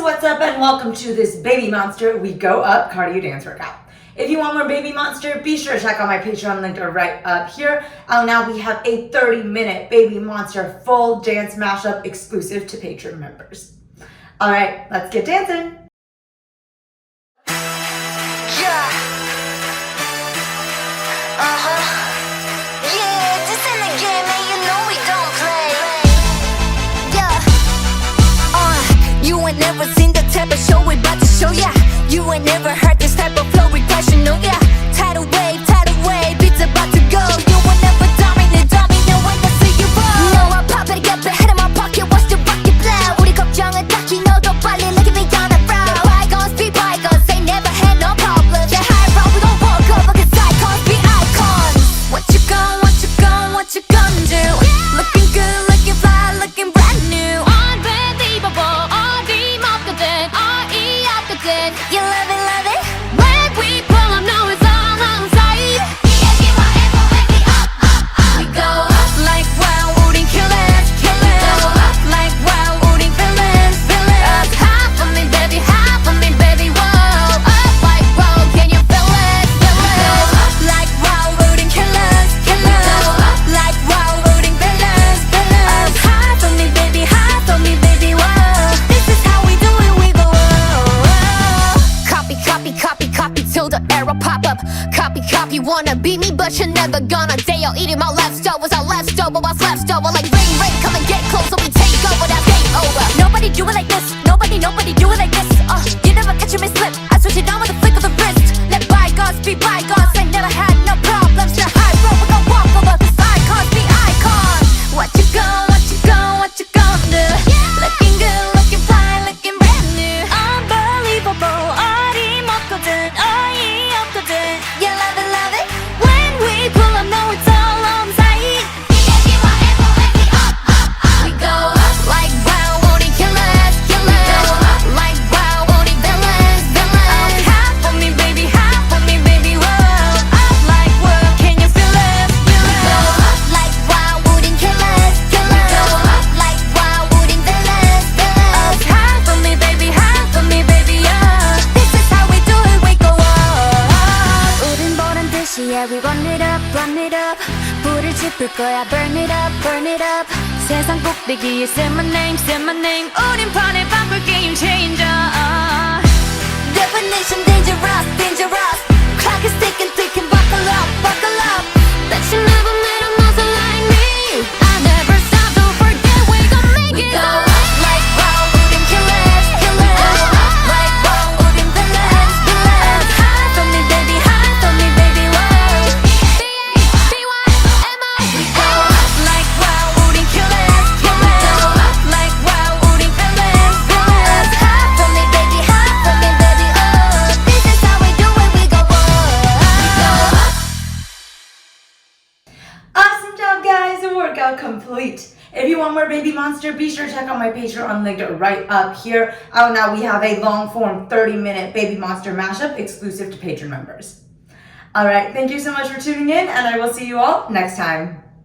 what's up, and welcome to this Baby Monster We Go Up cardio dance workout. If you want more Baby Monster, be sure to check out my Patreon link right up here. Now we have a 30-minute Baby Monster full dance mashup exclusive to Patreon members. All right, let's get dancing. Never seen the type of show we about to show ya. You ain't never heard this type of flow regression, no yeah. Tidal wave, beats about to go. You will never dominate when I see you roll. No, I pop it, get the head in my pocket, watch the rocket blow. 우리 걱정은 딱히 너도 빨리 look at me on the road. Bygones be bygones, they never had no problems. Yeah, high road, we gon' walk over cause icons be icons. What you gon' do? Looking good, looking fly, looking brand new. Unbelievable. You love it, when we pull up, know it's all on sight. We go up like wow, 우린 killers. Go up like wow, 우린 villains. Hop on me baby, whoa. Up like wow, can you feel it? Go up like wow, 우린 killers. Go up like wow, 우린 villains. Hop on me baby, whoa. This is how we do it, we go Copy till the arrow pop up. Copy, wanna be me, but you're never gonna dare. Eating my leftovers, I left over, what's left over. Like rain, come and get close, so we take over, that's game over. Nobody do it like this, nobody do it like this. You never catch me slip, I switch it on with a flick of the wrist. Let bygones be bygones, I never had no problems. The high road, we gon' walk over, cause icons be icons. What you gon' do? Looking good, looking fly, looking brand new. Unbelievable. You love it, when we pull up, know it's all on sight. We go up like wow, 우린 killers. Go up like wow, 우린 villains. Hop on me baby, whoa. Up like wow, can you feel it? We go up like wow, 우린 killers. Go up like wow, 우린 villains. Hop on me baby, yeah. This is how we do it, we go up. Yeah, we run it up. 불을 지필 거야, burn it up. 세상 꼭대기에 say my name. 우린 판을 바꿀 game changer. Definition dangerous. Clock is ticking, buckle up. Bet you never met a monster like me. I never stop, don't forget we gon' make it. We go up like wow, 우린 killers. Go up like wow, 우린 villains. High for me baby, whoa. Workout complete. If you want more Baby Monster, be sure to check out my Patreon link right up here. Now we have a long form 30-minute Baby Monster mashup exclusive to Patreon members. All right, thank you so much for tuning in, and I will see you all next time.